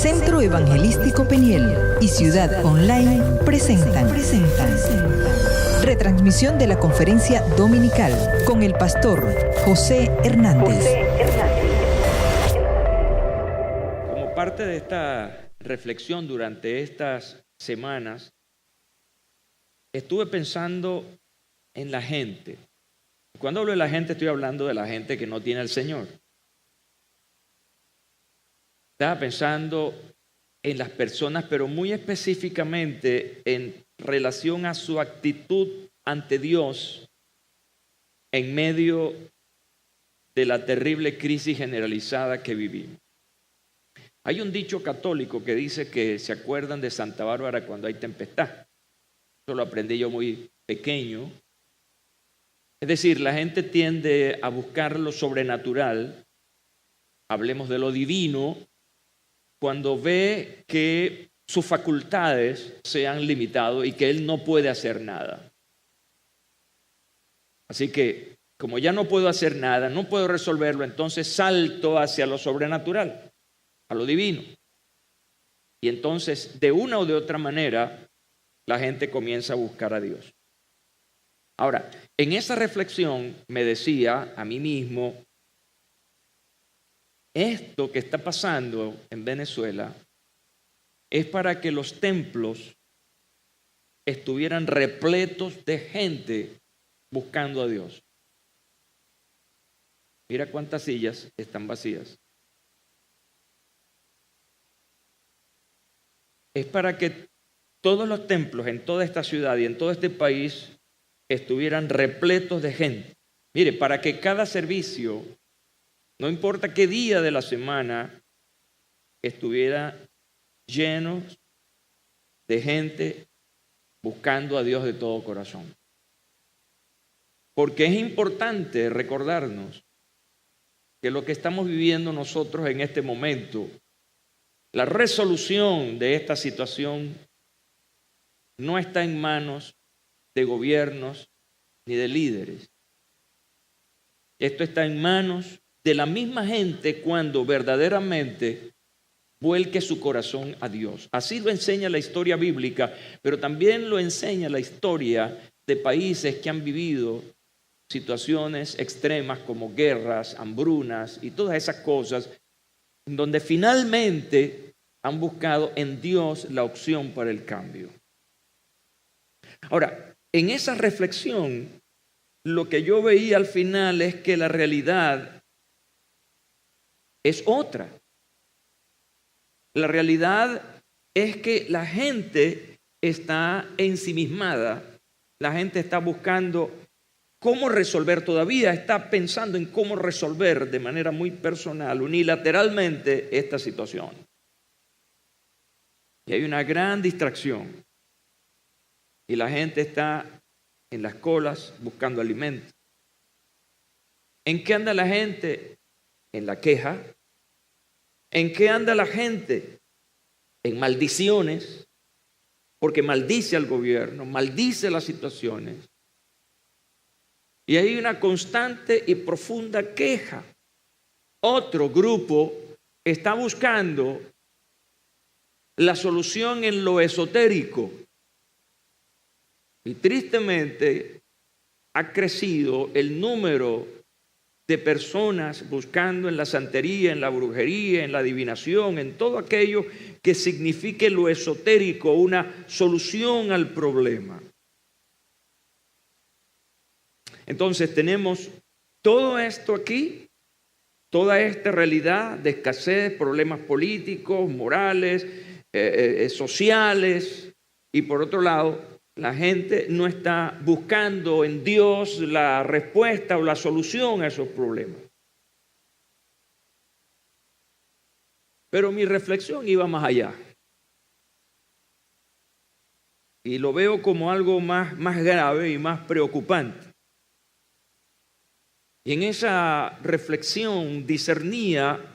Centro Evangelístico Peniel y Ciudad Online presentan retransmisión de la conferencia dominical con el pastor José Hernández. Como parte de esta reflexión durante estas semanas, estuve pensando en la gente. Cuando hablo de la gente, estoy hablando de la gente que no tiene al Señor. Estaba pensando en las personas, pero muy específicamente en relación a su actitud ante Dios en medio de la terrible crisis generalizada que vivimos. Hay un dicho católico que dice que se acuerdan de Santa Bárbara cuando hay tempestad. Eso lo aprendí yo muy pequeño. Es decir, la gente tiende a buscar lo sobrenatural, hablemos de lo divino, cuando ve que sus facultades se han limitado y que él no puede hacer nada. Así que, como ya no puedo hacer nada, no puedo resolverlo, entonces salto hacia lo sobrenatural, a lo divino. Y entonces, de una o de otra manera, la gente comienza a buscar a Dios. Ahora, en esa reflexión me decía a mí mismo, esto que está pasando en Venezuela es para que los templos estuvieran repletos de gente buscando a Dios. Mira cuántas sillas están vacías. Es para que todos los templos en toda esta ciudad y en todo este país estuvieran repletos de gente. Mire, para que cada servicio, no importa qué día de la semana, estuviera lleno de gente buscando a Dios de todo corazón. Porque es importante recordarnos que lo que estamos viviendo nosotros en este momento, la resolución de esta situación no está en manos de gobiernos ni de líderes. Esto está en manos de la misma gente cuando verdaderamente vuelque su corazón a Dios. Así lo enseña la historia bíblica, pero también lo enseña la historia de países que han vivido situaciones extremas como guerras, hambrunas y todas esas cosas, donde finalmente han buscado en Dios la opción para el cambio. Ahora, en esa reflexión, lo que yo veía al final es que la realidad es otra. La realidad es que la gente está ensimismada, la gente está buscando cómo resolver, todavía está pensando en cómo resolver de manera muy personal, unilateralmente, esta situación. Y hay una gran distracción. Y la gente está en las colas buscando alimento. ¿En qué anda la gente? En la queja. ¿En qué anda la gente? En maldiciones, porque maldice al gobierno, maldice las situaciones. Y hay una constante y profunda queja. Otro grupo está buscando la solución en lo esotérico. Y tristemente ha crecido el número de personas buscando en la santería, en la brujería, en la adivinación, en todo aquello que signifique lo esotérico, una solución al problema. Entonces tenemos todo esto aquí, toda esta realidad de escasez, problemas políticos, morales, sociales, y por otro lado, la gente no está buscando en Dios la respuesta o la solución a esos problemas. Pero mi reflexión iba más allá. Y lo veo como algo más grave y más preocupante. Y en esa reflexión discernía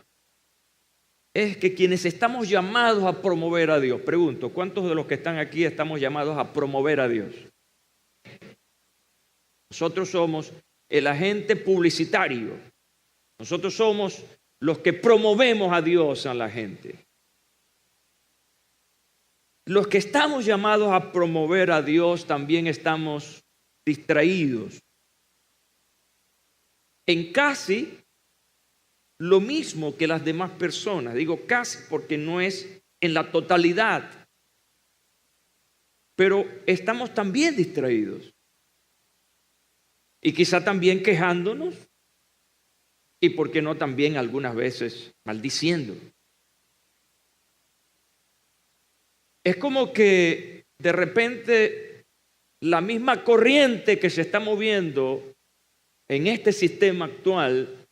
es que quienes estamos llamados a promover a Dios, pregunto, ¿cuántos de los que están aquí estamos llamados a promover a Dios? Nosotros somos el agente publicitario. Nosotros somos los que promovemos a Dios a la gente. los que estamos llamados a promover a Dios también estamos distraídos en casi lo mismo que las demás personas. Digo casi porque no es en la totalidad, pero estamos también distraídos y quizá también quejándonos y por qué no también algunas veces maldiciendo. Es como que de repente la misma corriente que se está moviendo en este sistema actual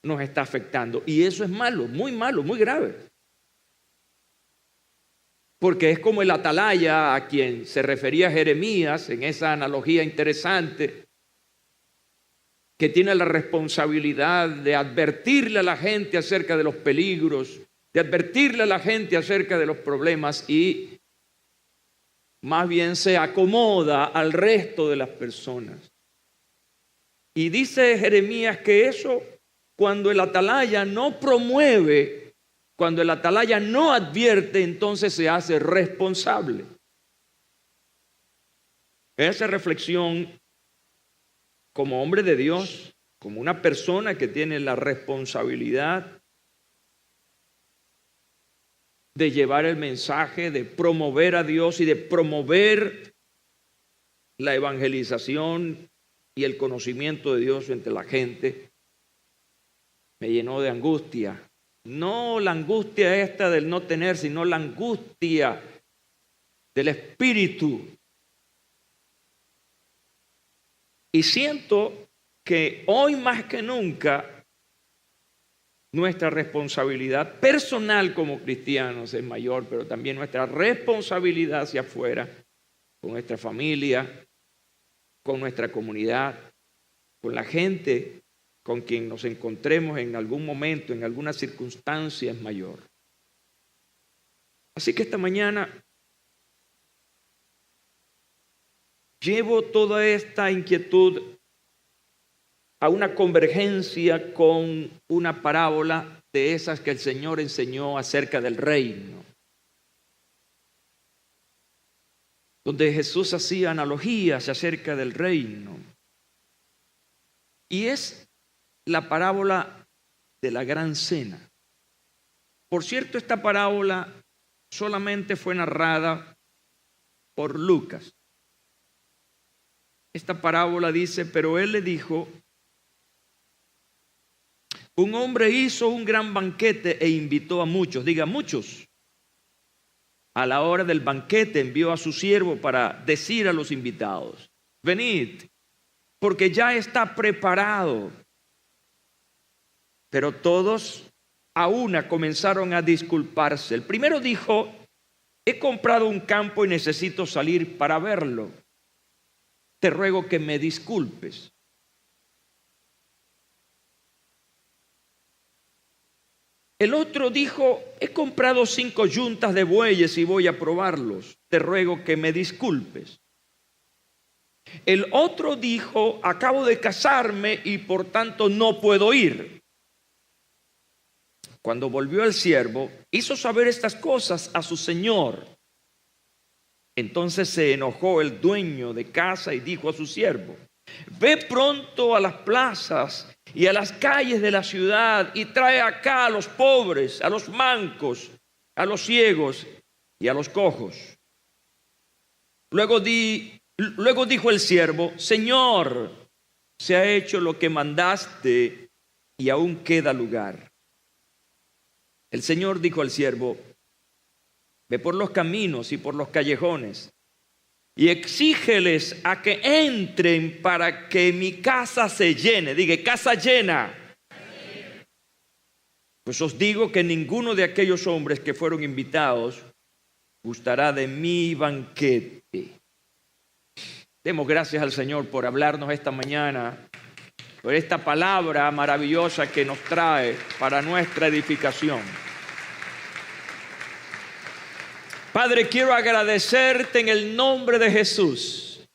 nos está afectando. Y eso es malo, muy grave. Porque es como el atalaya a quien se refería Jeremías en esa analogía interesante, que tiene la responsabilidad de advertirle a la gente acerca de los peligros, de advertirle a la gente acerca de los problemas y más bien se acomoda al resto de las personas. Y dice Jeremías que eso, cuando el atalaya no promueve, cuando el atalaya no advierte, entonces se hace responsable. Esa reflexión como hombre de Dios, como una persona que tiene la responsabilidad de llevar el mensaje, de promover a Dios y de promover la evangelización y el conocimiento de Dios entre la gente, me llenó de angustia. No la angustia esta del no tener, sino la angustia del espíritu. Y siento que hoy más que nunca nuestra responsabilidad personal como cristianos es mayor, pero también nuestra responsabilidad hacia afuera, con nuestra familia, con nuestra comunidad, con la gente con quien nos encontremos en algún momento, en alguna circunstancia es mayor. Así que esta mañana llevo toda esta inquietud a una convergencia con una parábola de esas que el Señor enseñó acerca del reino, donde Jesús hacía analogías acerca del reino. Y es la parábola de la gran cena. Por cierto, esta parábola solamente fue narrada por Lucas. Esta parábola dice, pero él le dijo, un hombre hizo un gran banquete e invitó a muchos, diga muchos. A la hora del banquete envió a su siervo para decir a los invitados, venid, porque ya está preparado. Pero todos a una comenzaron a disculparse. El primero dijo, he comprado un campo y necesito salir para verlo. Te ruego que me disculpes. El otro dijo, he comprado 5 yuntas de bueyes y voy a probarlos. Te ruego que me disculpes. El otro dijo, acabo de casarme y por tanto no puedo ir. Cuando volvió el siervo, hizo saber estas cosas a su señor. Entonces se enojó el dueño de casa y dijo a su siervo, ve pronto a las plazas y a las calles de la ciudad y trae acá a los pobres, a los mancos, a los ciegos y a los cojos. Luego dijo el siervo, Señor, se ha hecho lo que mandaste y aún queda lugar. El Señor dijo al siervo, ve por los caminos y por los callejones y exígeles a que entren para que mi casa se llene. Diga, casa llena. Pues os digo que ninguno de aquellos hombres que fueron invitados gustará de mi banquete. Demos gracias al Señor por hablarnos esta mañana, por esta palabra maravillosa que nos trae para nuestra edificación. Padre, quiero agradecerte en el nombre de Jesús.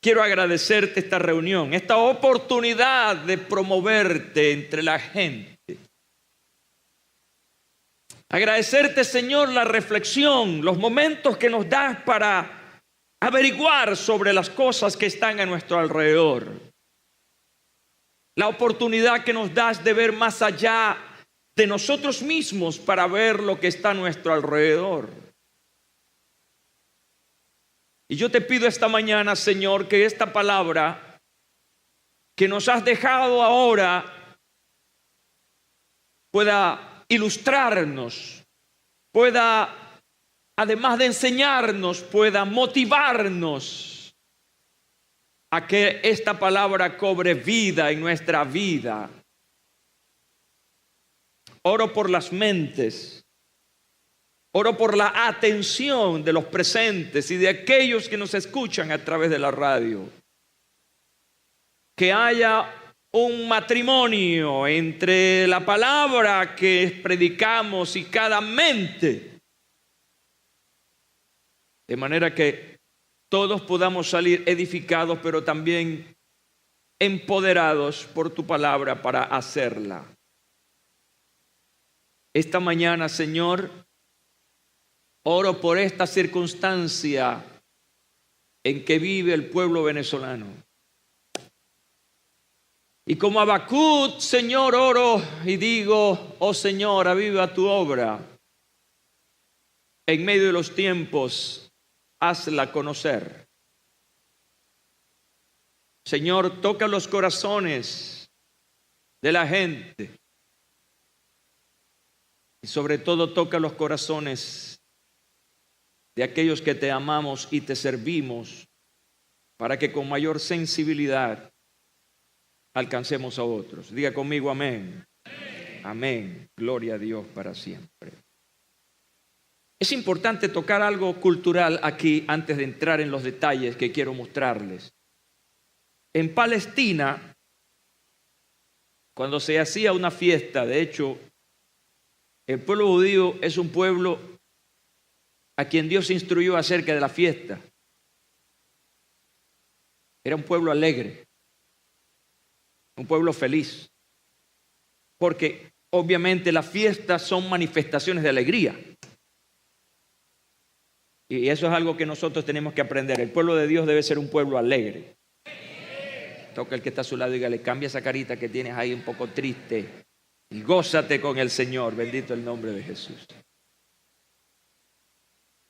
Quiero agradecerte esta reunión, esta oportunidad de promoverte entre la gente. Agradecerte, Señor, la reflexión, los momentos que nos das para averiguar sobre las cosas que están a nuestro alrededor. La oportunidad que nos das de ver más allá de nosotros mismos para ver lo que está a nuestro alrededor. Y yo te pido esta mañana, Señor, que esta palabra que nos has dejado ahora pueda ilustrarnos, pueda, además de enseñarnos, pueda motivarnos a que esta palabra cobre vida en nuestra vida. Oro por las mentes, oro por la atención de los presentes y de aquellos que nos escuchan a través de la radio. Que haya un matrimonio entre la palabra que predicamos y cada mente, de manera que todos podamos salir edificados, pero también empoderados por tu palabra para hacerla. Esta mañana, Señor, oro por esta circunstancia en que vive el pueblo venezolano. Y como Habacuc, Señor, oro y digo, oh Señor, aviva tu obra. En medio de los tiempos, hazla conocer. Señor, toca los corazones de la gente. Y sobre todo toca los corazones de aquellos que te amamos y te servimos, para que con mayor sensibilidad alcancemos a otros. Diga conmigo amén. Amén. Gloria a Dios para siempre. Es importante tocar algo cultural aquí antes de entrar en los detalles que quiero mostrarles. En Palestina, cuando se hacía una fiesta, de hecho, el pueblo judío es un pueblo a quien Dios instruyó acerca de la fiesta. Era un pueblo alegre. Un pueblo feliz, porque obviamente las fiestas son manifestaciones de alegría. Y eso es algo que nosotros tenemos que aprender. El pueblo de Dios debe ser un pueblo alegre. Toca el que está a su lado y dígale, cambia esa carita que tienes ahí un poco triste y gózate con el Señor. Bendito el nombre de Jesús.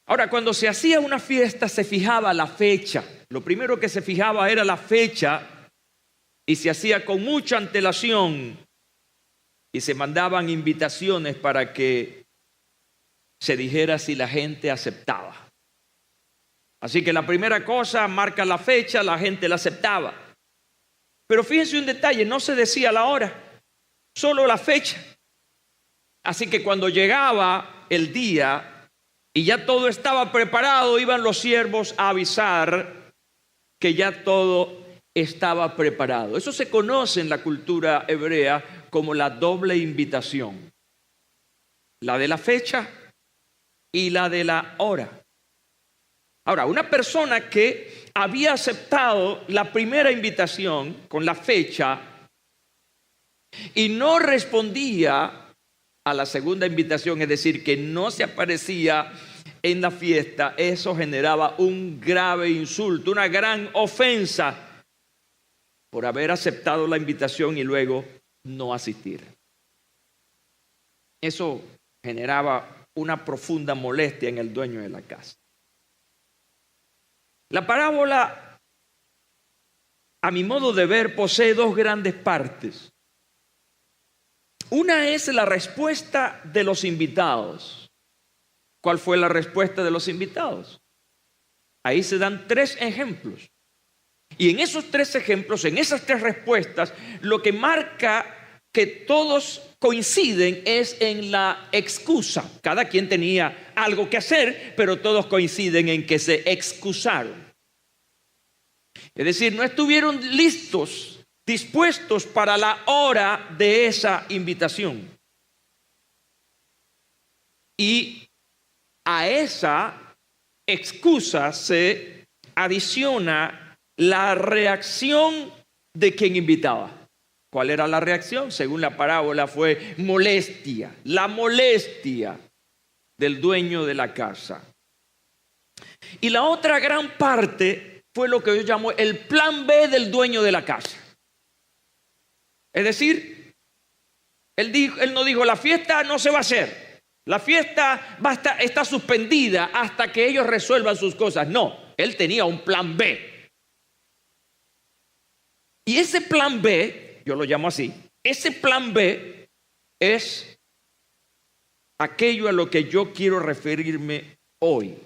Ahora, cuando se hacía una fiesta se fijaba la fecha. Lo primero que se fijaba era la fecha. Y se hacía con mucha antelación y se mandaban invitaciones para que se dijera si la gente aceptaba. Así que la primera cosa, marca la fecha, la gente la aceptaba. Pero fíjense un detalle, no se decía la hora, solo la fecha. Así que cuando llegaba el día y ya todo estaba preparado, iban los siervos a avisar que ya todo estaba preparado. Eso se conoce en la cultura hebrea como la doble invitación. La de la fecha y la de la hora. Ahora, una persona que había aceptado la primera invitación con la fecha y no respondía a la segunda invitación, es decir, que no se aparecía en la fiesta, eso generaba un grave insulto, una gran ofensa por haber aceptado la invitación y luego no asistir. Eso generaba una profunda molestia en el dueño de la casa. La parábola, a mi modo de ver, posee dos grandes partes. Una es la respuesta de los invitados. ¿Cuál fue la respuesta de los invitados? Ahí se dan tres ejemplos. Y en esos tres ejemplos, en esas tres respuestas, lo que marca que todos coinciden es en la excusa. Cada quien tenía algo que hacer, pero todos coinciden en que se excusaron. Es decir, no estuvieron listos, dispuestos para la hora de esa invitación. Y a esa excusa se adiciona la reacción de quien invitaba. ¿Cuál era la reacción? Según la parábola fue molestia. La molestia. del dueño de la casa. Y la otra gran parte fue lo que yo llamo el plan B del dueño de la casa. Es decir, él no dijo, la fiesta no se va a hacer. La fiesta está suspendida hasta que ellos resuelvan sus cosas. No, él tenía un plan B. Y ese plan B, yo lo llamo así, ese plan B es aquello a lo que yo quiero referirme hoy.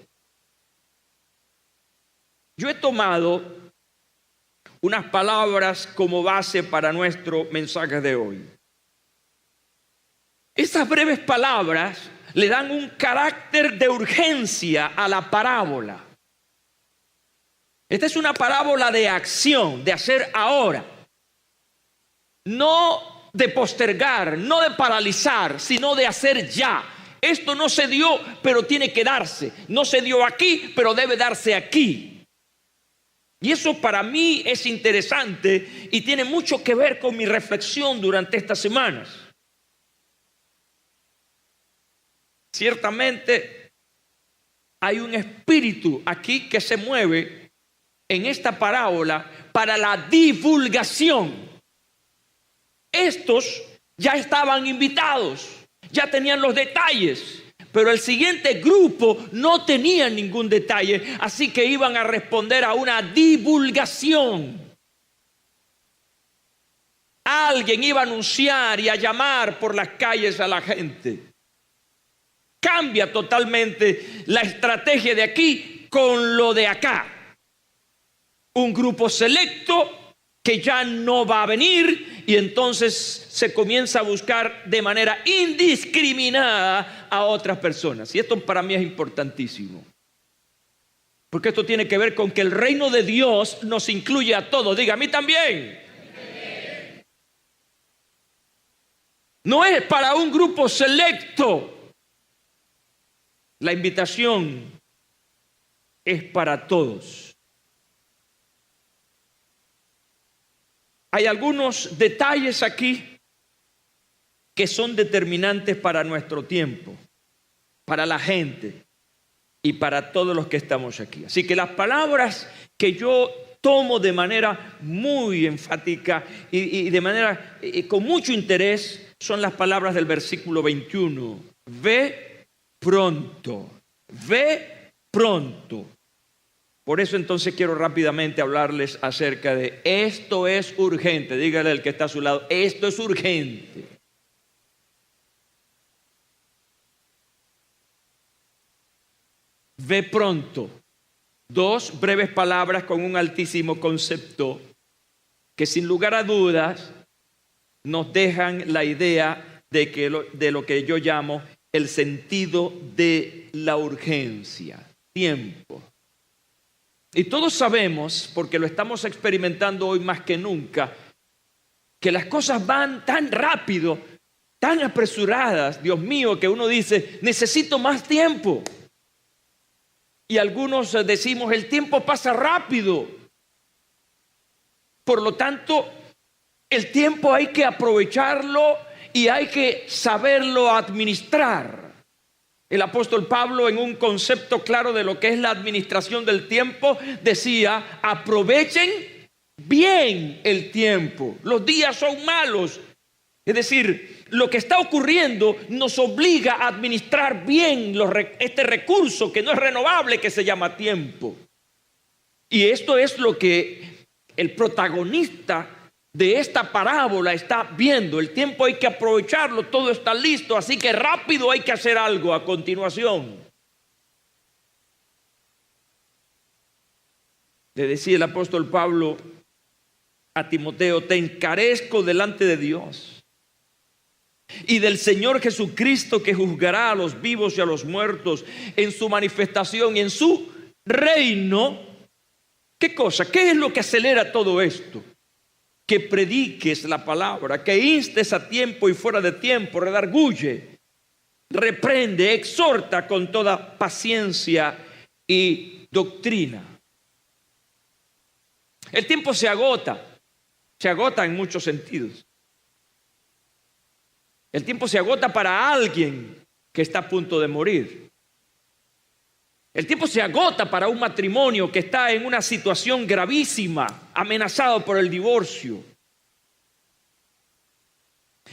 Yo he tomado unas palabras como base para nuestro mensaje de hoy. Esas breves palabras le dan un carácter de urgencia a la parábola. Esta es una parábola de acción, de hacer ahora. No de postergar, no de paralizar, sino de hacer ya. Esto no se dio, pero tiene que darse. No se dio aquí, pero debe darse aquí. Y eso para mí es interesante y tiene mucho que ver con mi reflexión durante estas semanas. Ciertamente hay un espíritu aquí que se mueve en esta parábola para la divulgación. Estos ya estaban invitados, ya tenían los detalles, pero el siguiente grupo no tenía ningún detalle, así que iban a responder a una divulgación. Alguien iba a anunciar y a llamar por las calles a la gente. Cambia totalmente la estrategia de aquí con lo de acá. Un grupo selecto que ya no va a venir y entonces se comienza a buscar de manera indiscriminada a otras personas. Y esto para mí es importantísimo. Porque esto tiene que ver con que el reino de Dios nos incluye a todos. Diga, a mí también. No es para un grupo selecto. La invitación es para todos. Hay algunos detalles aquí que son determinantes para nuestro tiempo, para la gente y para todos los que estamos aquí. Así que las palabras que yo tomo de manera muy enfática y de manera con mucho interés son las palabras del versículo 21. Ve pronto, ve pronto. Por eso entonces quiero rápidamente hablarles acerca de esto es urgente. Dígale al que está a su lado, esto es urgente. Ve pronto. Dos breves palabras con un altísimo concepto que sin lugar a dudas nos dejan la idea de lo que yo llamo el sentido de la urgencia. Tiempo. Y todos sabemos, porque lo estamos experimentando hoy más que nunca, que las cosas van tan rápido, tan apresuradas, Dios mío, que uno dice, necesito más tiempo. Y algunos decimos, el tiempo pasa rápido. Por lo tanto, el tiempo hay que aprovecharlo y hay que saberlo administrar. El apóstol Pablo, en un concepto claro de lo que es la administración del tiempo, decía, aprovechen bien el tiempo. Los días son malos. Es decir, lo que está ocurriendo nos obliga a administrar bien este recurso que no es renovable, que se llama tiempo. Y esto es lo que el protagonista de esta parábola está viendo. El tiempo hay que aprovecharlo, todo está listo, así que rápido hay que hacer algo a continuación. Le decía el apóstol Pablo a Timoteo, te encarezco delante de Dios y del Señor Jesucristo, que juzgará a los vivos y a los muertos en su manifestación y en su reino. ¿Qué cosa? ¿Qué es lo que acelera todo esto? Que prediques la palabra, que instes a tiempo y fuera de tiempo, redarguye, reprende, exhorta con toda paciencia y doctrina. El tiempo se agota en muchos sentidos. El tiempo se agota para alguien que está a punto de morir. El tiempo se agota para un matrimonio que está en una situación gravísima, amenazado por el divorcio.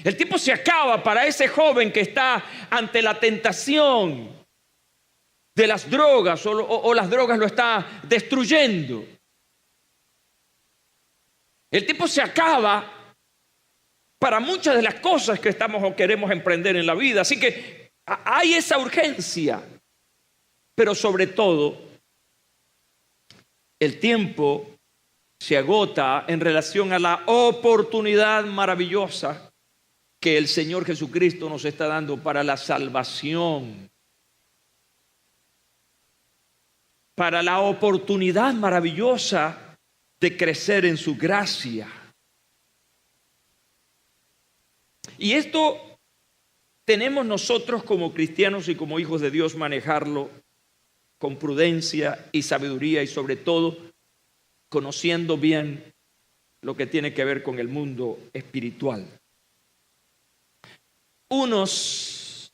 El tiempo se acaba para ese joven que está ante la tentación de las drogas o las drogas lo está destruyendo. El tiempo se acaba para muchas de las cosas que estamos o queremos emprender en la vida. Así que hay esa urgencia. Pero sobre todo, el tiempo se agota en relación a la oportunidad maravillosa que el Señor Jesucristo nos está dando para la salvación. Para la oportunidad maravillosa de crecer en su gracia. Y esto tenemos nosotros como cristianos y como hijos de Dios manejarlo con prudencia y sabiduría y sobre todo conociendo bien lo que tiene que ver con el mundo espiritual. Unos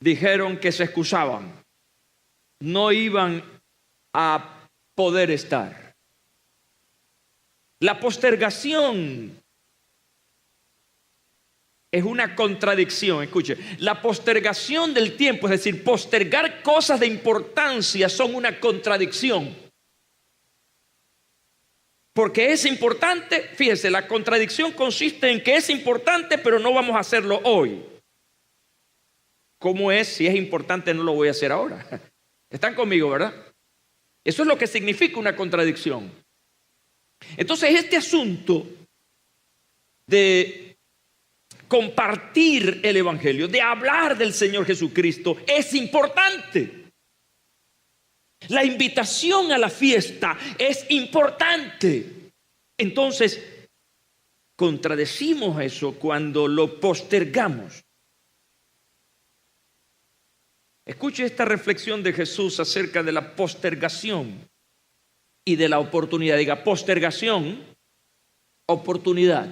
dijeron que se excusaban, no iban a poder estar. La postergación es una contradicción, escuche. La postergación del tiempo, es decir, postergar cosas de importancia son una contradicción. Porque es importante, fíjese, la contradicción consiste en que es importante, pero no vamos a hacerlo hoy. ¿Cómo es? Si es importante, no lo voy a hacer ahora. ¿Están conmigo, verdad? Eso es lo que significa una contradicción. Entonces, este asunto de compartir el evangelio, de hablar del Señor Jesucristo, es importante. La invitación a la fiesta es importante. Entonces, contradecimos eso cuando lo postergamos. Escuche esta reflexión de Jesús acerca de la postergación y de la oportunidad. Diga, postergación, oportunidad.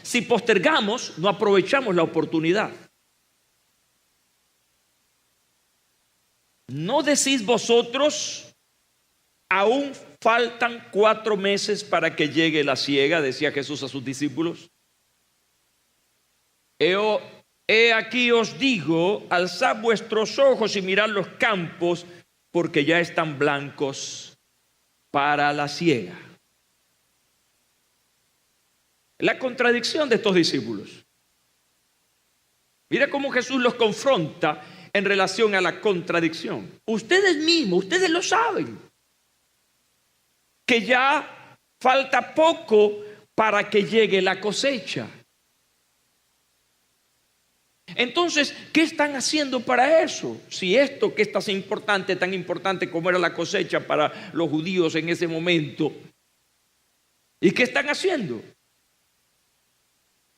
Si postergamos, no aprovechamos la oportunidad. ¿No decís vosotros, aún faltan 4 meses para que llegue la siega? Decía Jesús a sus discípulos. He aquí os digo, alzad vuestros ojos y mirad los campos, porque ya están blancos para la siega. La contradicción de estos discípulos. Mira cómo Jesús los confronta en relación a la contradicción. Ustedes mismos, ustedes lo saben, que ya falta poco para que llegue la cosecha. Entonces, ¿qué están haciendo para eso? Si esto que es tan importante como era la cosecha para los judíos en ese momento. ¿Y qué están haciendo?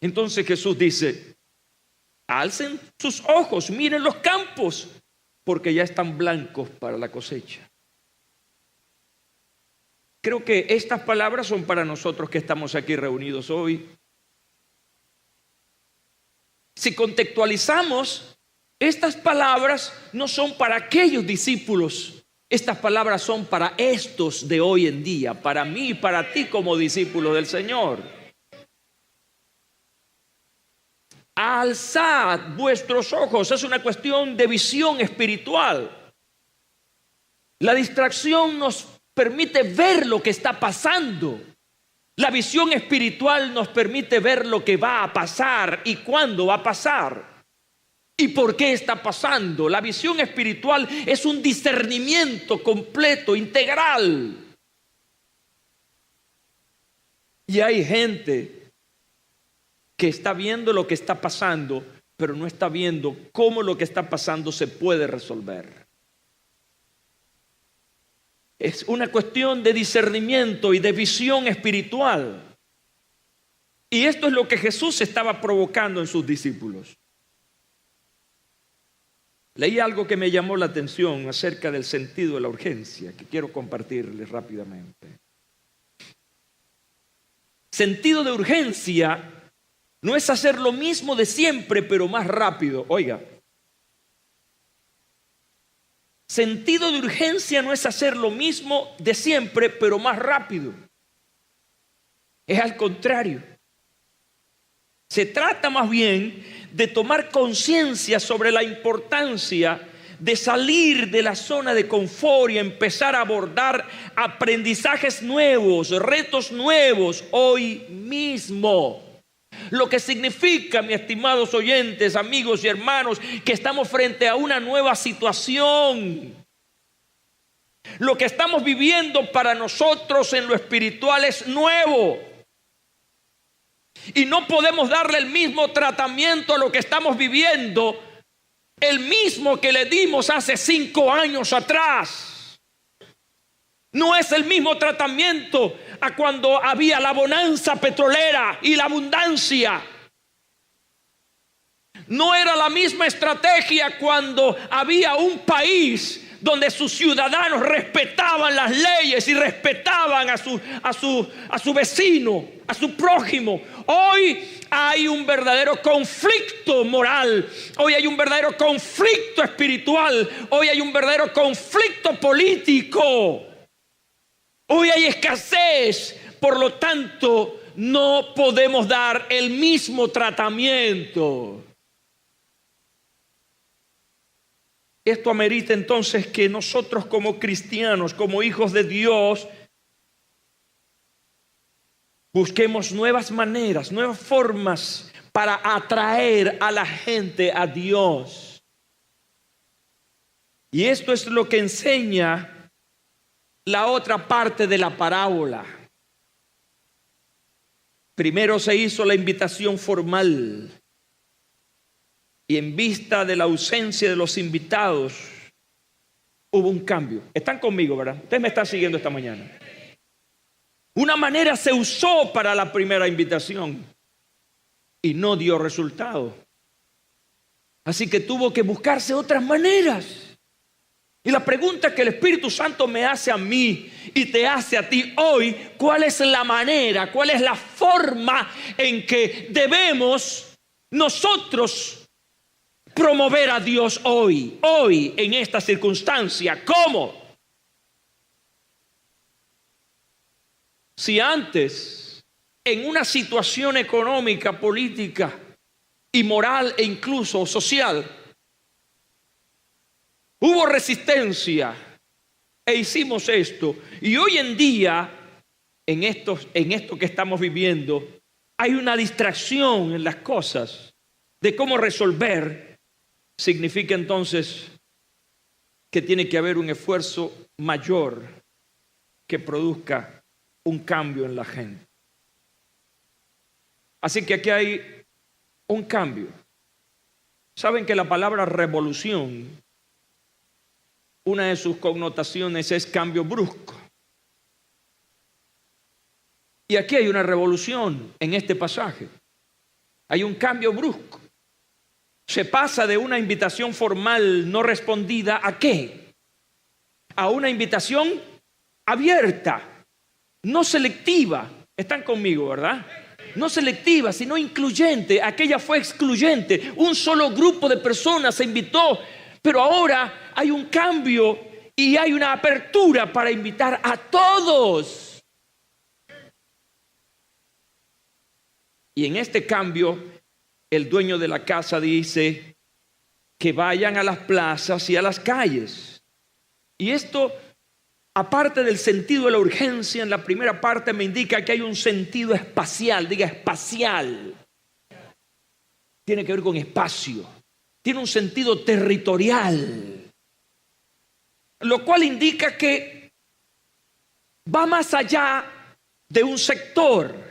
Entonces Jesús dice, alcen sus ojos, miren los campos, porque ya están blancos para la cosecha. Creo que estas palabras son para nosotros que estamos aquí reunidos hoy. Si contextualizamos, estas palabras no son para aquellos discípulos. Estas palabras son para estos de hoy en día, para mí y para ti como discípulos del Señor. Alzad vuestros ojos, es una cuestión de visión espiritual. La distracción nos permite ver lo que está pasando. La visión espiritual nos permite ver lo que va a pasar y cuándo va a pasar. ¿Y por qué está pasando? La visión espiritual es un discernimiento completo, integral. Y hay gente que está viendo lo que está pasando, pero no está viendo cómo lo que está pasando se puede resolver. Es una cuestión de discernimiento y de visión espiritual. Y esto es lo que Jesús estaba provocando en sus discípulos. Leí algo que me llamó la atención acerca del sentido de la urgencia, que quiero compartirles rápidamente. Sentido de urgencia no es hacer lo mismo de siempre, pero más rápido. Oiga, Sentido de urgencia no es hacer lo mismo de siempre, pero más rápido. Es al contrario. Se trata más bien de tomar conciencia sobre la importancia de salir de la zona de confort y empezar a abordar aprendizajes nuevos, retos nuevos hoy mismo. Lo que significa, mis estimados oyentes, amigos y hermanos, que estamos frente a una nueva situación. Lo que estamos viviendo para nosotros en lo espiritual es nuevo. Y no podemos darle el mismo tratamiento a lo que estamos viviendo, el mismo que le dimos hace 5 años atrás. No es el mismo tratamiento a cuando había la bonanza petrolera y la abundancia. No era la misma estrategia cuando había un país donde sus ciudadanos respetaban las leyes y respetaban a su vecino, a su prójimo. Hoy hay un verdadero conflicto moral. Hoy hay un verdadero conflicto espiritual. Hoy hay un verdadero conflicto político. Hoy hay escasez. Por lo tanto, no podemos dar el mismo tratamiento. Esto amerita entonces que nosotros como cristianos, como hijos de Dios, busquemos nuevas maneras, nuevas formas para atraer a la gente a Dios. Y esto es lo que enseña la otra parte de la parábola. Primero se hizo la invitación formal. Y en vista de la ausencia de los invitados, hubo un cambio. Están conmigo, ¿verdad? Ustedes me están siguiendo esta mañana. Una manera se usó para la primera invitación y no dio resultado. Así que tuvo que buscarse otras maneras. Y la pregunta que el Espíritu Santo me hace a mí y te hace a ti hoy, ¿cuál es la manera, cuál es la forma en que debemos nosotros promover a Dios hoy en esta circunstancia? ¿Cómo? Si antes, en una situación económica, política y moral e incluso social, hubo resistencia e hicimos esto, y hoy en día, en esto que estamos viviendo, hay una distracción en las cosas de cómo resolver. Significa entonces que tiene que haber un esfuerzo mayor que produzca un cambio en la gente. Así que aquí hay un cambio. Saben que la palabra revolución, una de sus connotaciones es cambio brusco. Y aquí hay una revolución en este pasaje. Hay un cambio brusco. Se pasa de una invitación formal no respondida ¿a qué? A una invitación abierta, no selectiva. Están conmigo, ¿verdad? No selectiva, sino incluyente. Aquella fue excluyente. Un solo grupo de personas se invitó, pero ahora hay un cambio y hay una apertura para invitar a todos. Y en este cambio, el dueño de la casa dice que vayan a las plazas y a las calles. Y esto, aparte del sentido de la urgencia, en la primera parte me indica que hay un sentido espacial. Diga espacial. Tiene que ver con espacio. Tiene un sentido territorial. Lo cual indica que va más allá de un sector.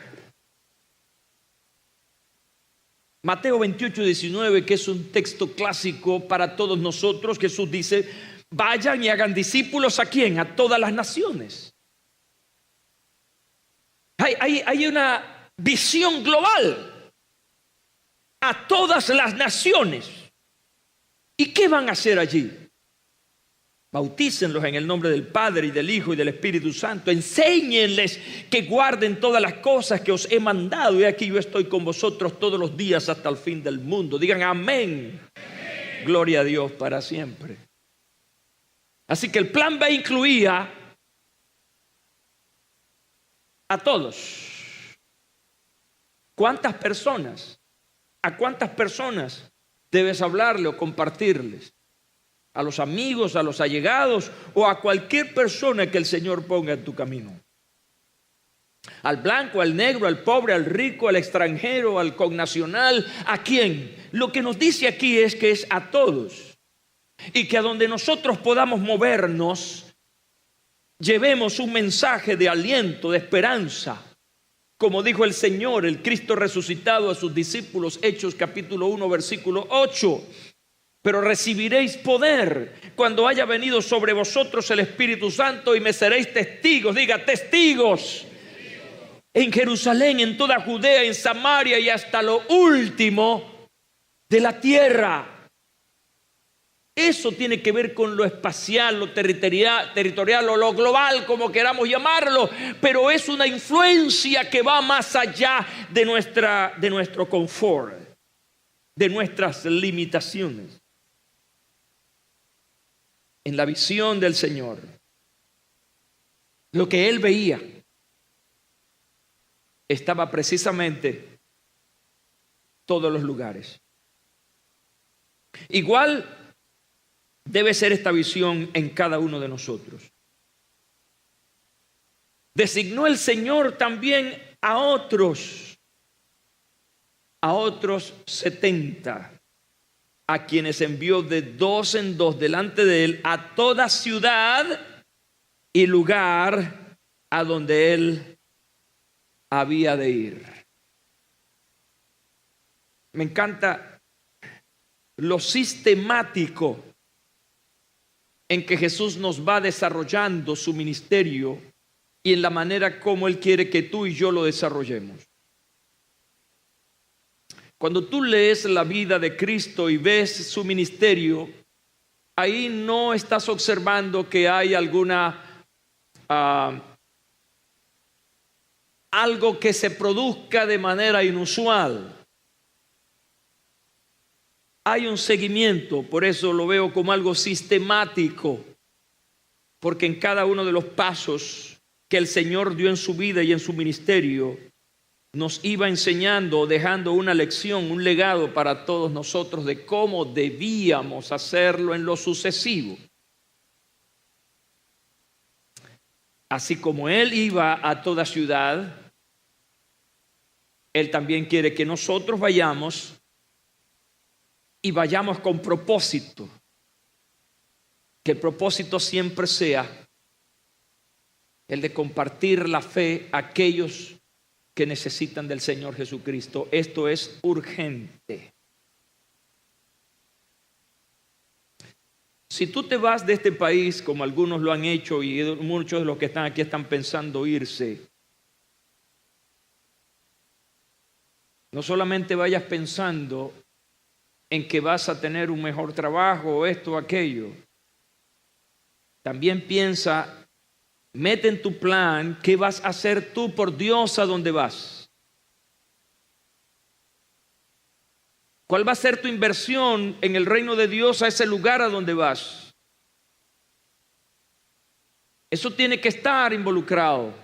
Mateo 28:19, que es un texto clásico para todos nosotros, Jesús dice, vayan y hagan discípulos ¿a quién? A todas las naciones. Hay una visión global a todas las naciones. ¿Y qué van a hacer allí? Bautícenlos en el nombre del Padre y del Hijo y del Espíritu Santo. Enséñenles que guarden todas las cosas que os he mandado. Y aquí yo estoy con vosotros todos los días hasta el fin del mundo. Digan amén. Amén. Gloria a Dios para siempre. Así que el plan B incluía a todos. ¿Cuántas personas? ¿A cuántas personas debes hablarle o compartirles? ¿A los amigos, a los allegados o a cualquier persona que el Señor ponga en tu camino? Al blanco, al negro, al pobre, al rico, al extranjero, al connacional. ¿A quién? Lo que nos dice aquí es que es a todos. Y que a donde nosotros podamos movernos, llevemos un mensaje de aliento, de esperanza. Como dijo el Señor, el Cristo resucitado a sus discípulos, Hechos capítulo 1, versículo 8. Pero recibiréis poder cuando haya venido sobre vosotros el Espíritu Santo y me seréis testigos. Diga, testigos. En Jerusalén, en toda Judea, en Samaria y hasta lo último de la tierra. Eso tiene que ver con lo espacial, lo territorial o lo global, como queramos llamarlo, pero es una influencia que va más allá de nuestro confort, de nuestras limitaciones. En la visión del Señor, lo que Él veía estaba precisamente todos los lugares. Igual debe ser esta visión en cada uno de nosotros. Designó el Señor también a otros 70, a quienes envió de 2 en 2 delante de Él a toda ciudad y lugar a donde Él había de ir. Me encanta lo sistemático en que Jesús nos va desarrollando su ministerio y en la manera como Él quiere que tú y yo lo desarrollemos. Cuando tú lees la vida de Cristo y ves su ministerio, ahí no estás observando que hay algo que se produzca de manera inusual. Hay un seguimiento, por eso lo veo como algo sistemático, porque en cada uno de los pasos que el Señor dio en su vida y en su ministerio, nos iba enseñando, dejando una lección, un legado para todos nosotros de cómo debíamos hacerlo en lo sucesivo. Así como Él iba a toda ciudad, Él también quiere que nosotros vayamos y vayamos con propósito. Que el propósito siempre sea el de compartir la fe a aquellos que necesitan del Señor Jesucristo. Esto es urgente. Si tú te vas de este país, como algunos lo han hecho y muchos de los que están aquí están pensando irse, no solamente vayas pensando en que vas a tener un mejor trabajo o esto o aquello. También piensa, mete en tu plan qué vas a hacer tú por Dios a donde vas. ¿Cuál va a ser tu inversión en el reino de Dios a ese lugar a donde vas? Eso tiene que estar involucrado.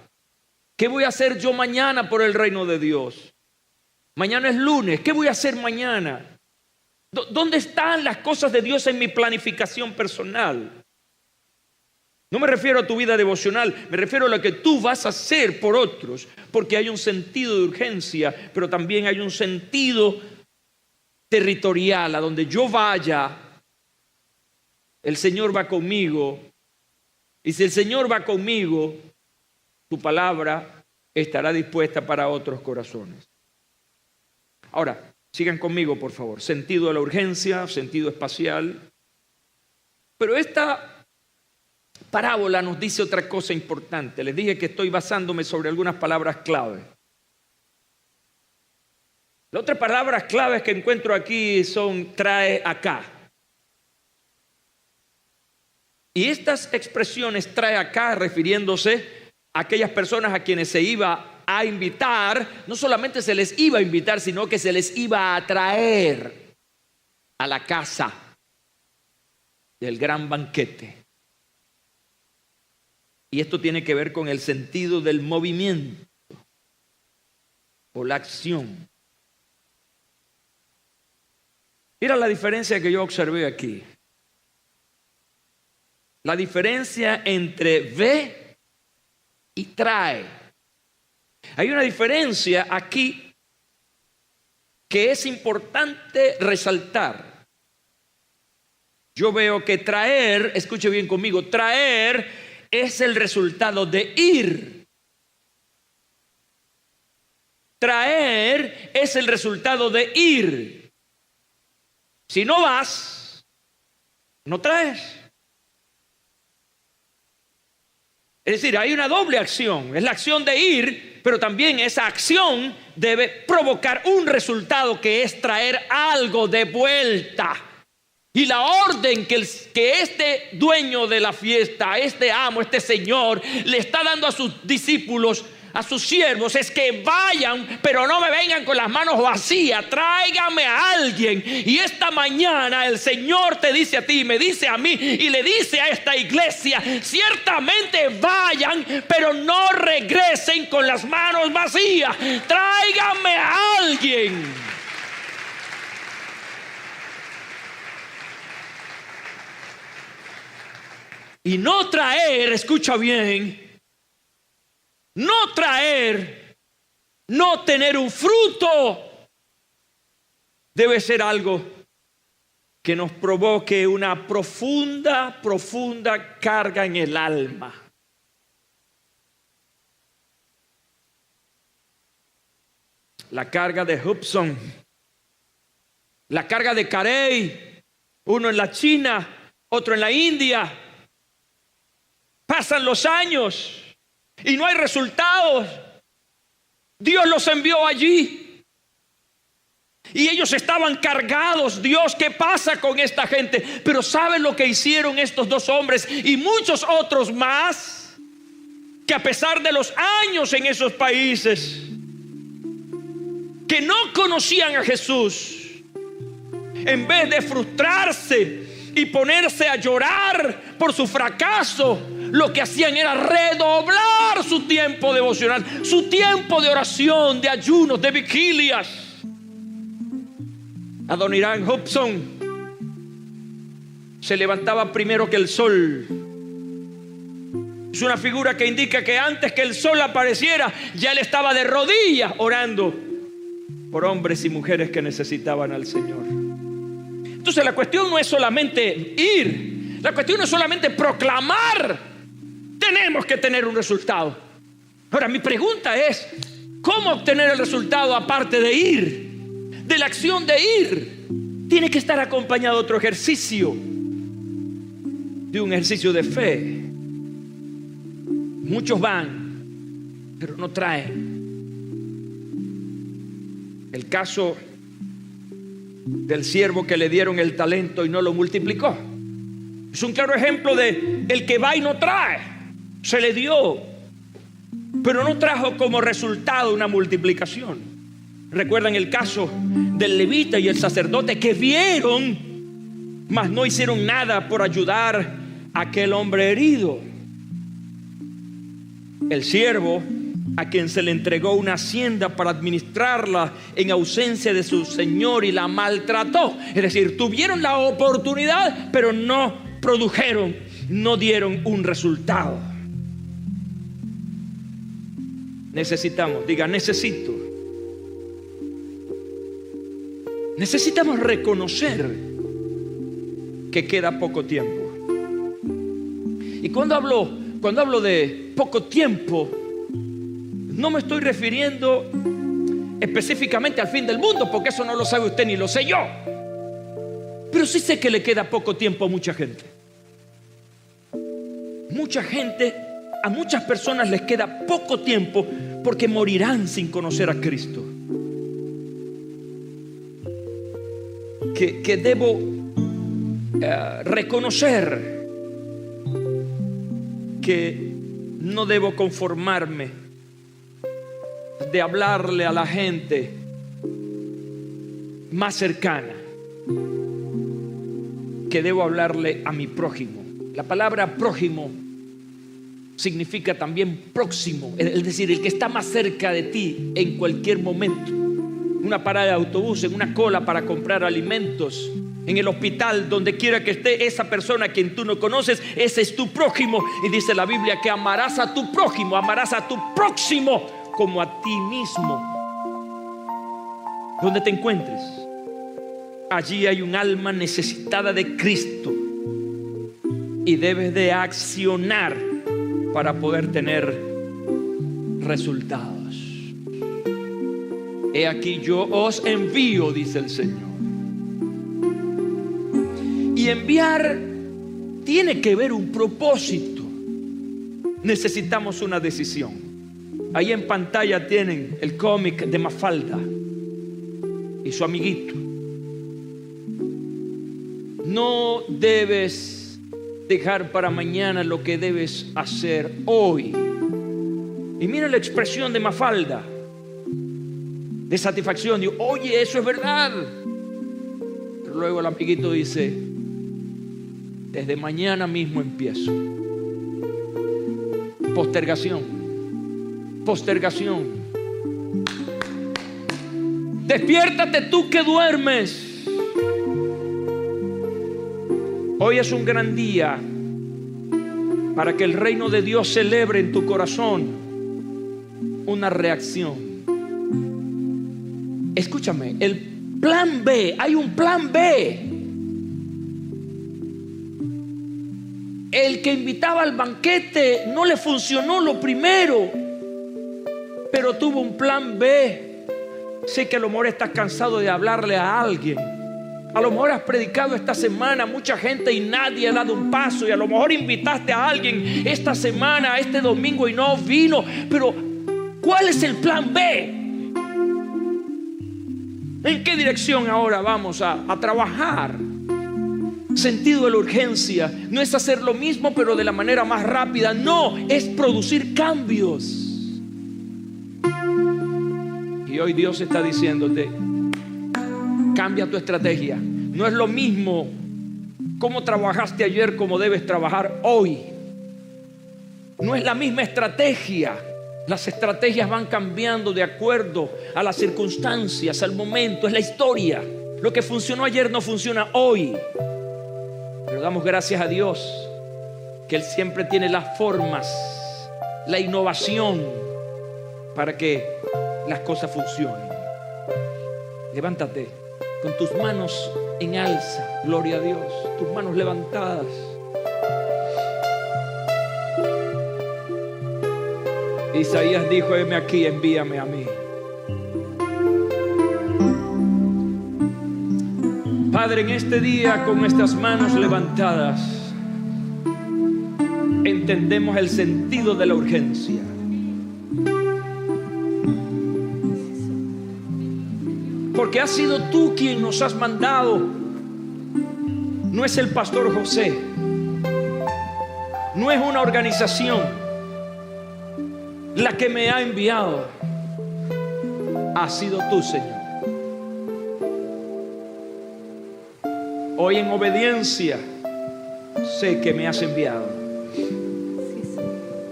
¿Qué voy a hacer yo mañana por el reino de Dios? Mañana es lunes. ¿Qué voy a hacer mañana? ¿Dónde están las cosas de Dios en mi planificación personal? No me refiero a tu vida devocional, me refiero a lo que tú vas a hacer por otros, porque hay un sentido de urgencia, pero también hay un sentido territorial. A donde yo vaya, el Señor va conmigo, y si el Señor va conmigo, tu palabra estará dispuesta para otros corazones. Ahora, sigan conmigo, por favor. Sentido de la urgencia, sentido espacial. Pero esta parábola nos dice otra cosa importante. Les dije que estoy basándome sobre algunas palabras clave. Las otras palabras claves que encuentro aquí son trae acá. Y estas expresiones trae acá refiriéndose a aquellas personas a quienes se iba a invitar. No solamente se les iba a invitar, sino que se les iba a traer a la casa del gran banquete. Y esto tiene que ver con el sentido del movimiento o la acción. Mira la diferencia que yo observé aquí. La diferencia entre ve y trae. Hay una diferencia aquí que es importante resaltar. Yo veo que traer, escuche bien conmigo, traer es el resultado de ir. Traer es el resultado de ir. Si no vas, no traes. Es decir, hay una doble acción. Es la acción de ir, pero también esa acción debe provocar un resultado que es traer algo de vuelta. Y la orden que este dueño de la fiesta, este amo, este señor, le está dando a sus discípulos, a sus siervos, es que vayan, pero no me vengan con las manos vacías. Tráigame a alguien. Y esta mañana el Señor te dice a ti, me dice a mí y le dice a esta iglesia: ciertamente vayan, pero no regresen con las manos vacías. Tráigame a alguien. Y no traer, escucha bien, no traer, no tener un fruto, debe ser algo que nos provoque una profunda carga en el alma. La carga de Hudson, la carga de Carey, uno en la China, otro en la India. Pasan los años y no hay resultados. Dios los envió allí y ellos estaban cargados. Dios, ¿qué pasa con esta gente? Pero ¿saben lo que hicieron estos dos hombres y muchos otros más? Que a pesar de los años en esos países, que no conocían a Jesús, en vez de frustrarse y ponerse a llorar por su fracaso, lo que hacían era redoblar su tiempo devocional, su tiempo de oración, de ayunos, de vigilias. Adoniram Hudson se levantaba primero que el sol. Es una figura que indica que antes que el sol apareciera, ya él estaba de rodillas orando por hombres y mujeres que necesitaban al Señor. Entonces la cuestión no es solamente ir, la cuestión no es solamente proclamar. Tenemos que tener un resultado. Ahora mi pregunta es: ¿cómo obtener el resultado aparte de ir? De la acción de ir tiene que estar acompañado de otro ejercicio, de un ejercicio de fe. Muchos van, pero no traen. El caso del siervo que le dieron el talento y no lo multiplicó es un claro ejemplo de el que va y no trae. Se le dio, pero no trajo como resultado una multiplicación. ¿Recuerdan el caso del levita y el sacerdote que vieron, mas no hicieron nada por ayudar a aquel hombre herido? El siervo a quien se le entregó una hacienda para administrarla en ausencia de su señor y la maltrató. Es decir, tuvieron la oportunidad, pero no produjeron, no dieron un resultado. Necesitamos, diga, necesitamos reconocer que queda poco tiempo. Y cuando hablo de poco tiempo, no me estoy refiriendo específicamente al fin del mundo, porque eso no lo sabe usted ni lo sé yo. Pero sí sé que le queda poco tiempo a mucha gente. Mucha gente, a muchas personas les queda poco tiempo porque morirán sin conocer a Cristo. Que debo reconocer que no debo conformarme de hablarle a la gente más cercana, que debo hablarle a mi prójimo. La palabra prójimo significa también próximo, es decir, el que está más cerca de ti en cualquier momento. Una parada de autobús, en una cola para comprar alimentos, en el hospital, donde quiera que esté esa persona a quien tú no conoces, ese es tu prójimo. Y dice la Biblia que amarás a tu prójimo, amarás a tu próximo como a ti mismo. Donde te encuentres, allí hay un alma necesitada de Cristo y debes de accionar para poder tener resultados. He aquí yo os envío, dice el Señor. Y enviar tiene que ver un propósito. Necesitamos una decisión. Ahí en pantalla tienen el cómic de Mafalda y su amiguito. No debes dejar para mañana lo que debes hacer hoy. Y mira la expresión de Mafalda, de satisfacción. Digo, oye, eso es verdad. Pero luego el amiguito dice, desde mañana mismo empiezo. Postergación, postergación. Despiértate tú que duermes. Hoy es un gran día para que el reino de Dios celebre en tu corazón una reacción. Escúchame, el plan B, hay un plan B. El que invitaba al banquete no le funcionó lo primero, pero tuvo un plan B. Sé que a lo mejor estás cansado de hablarle a alguien. A lo mejor has predicado esta semana a mucha gente y nadie ha dado un paso. Y a lo mejor invitaste a alguien esta semana, este domingo, y no vino. Pero ¿cuál es el plan B? ¿En qué dirección ahora vamos a trabajar? Sentido de la urgencia no es hacer lo mismo pero de la manera más rápida. No, es producir cambios. Y hoy Dios está diciéndote, cambia tu estrategia. No es lo mismo cómo trabajaste ayer como debes trabajar hoy. No es la misma estrategia. Las estrategias van cambiando de acuerdo a las circunstancias, al momento, es la historia. Lo que funcionó ayer no funciona hoy. Pero damos gracias a Dios que Él siempre tiene las formas, la innovación para que las cosas funcionen. Levántate con tus manos en alza, gloria a Dios, tus manos levantadas. Isaías dijo, heme aquí, envíame a mí. Padre, en este día con nuestras manos levantadas entendemos el sentido de la urgencia. Porque has sido tú quien nos has mandado. No es el pastor José, no es una organización la que me ha enviado. Ha sido tú, Señor. Hoy en obediencia sé que me has enviado,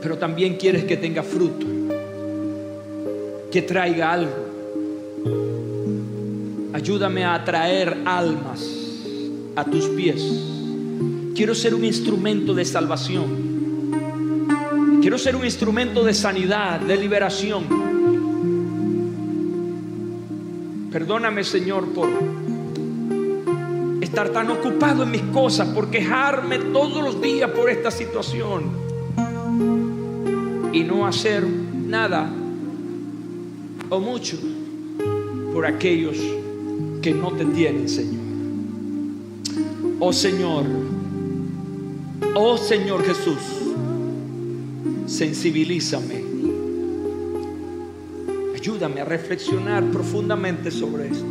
pero también quieres que tenga fruto, que traiga algo. Ayúdame a atraer almas a tus pies. Quiero ser un instrumento de salvación. Quiero ser un instrumento de sanidad, de liberación. Perdóname, Señor, por estar tan ocupado en mis cosas, por quejarme todos los días por esta situación y no hacer nada o mucho por aquellos que no te tienen, Señor. Oh Señor Jesús, sensibilízame. Ayúdame a reflexionar profundamente sobre esto.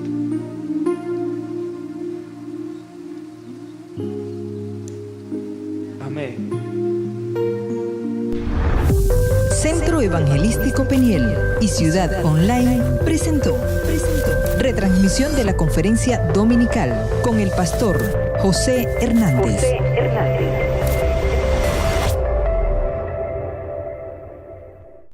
Amén. Centro Evangelístico Peniel y Ciudad Online presentó retransmisión de la conferencia dominical con el pastor José Hernández.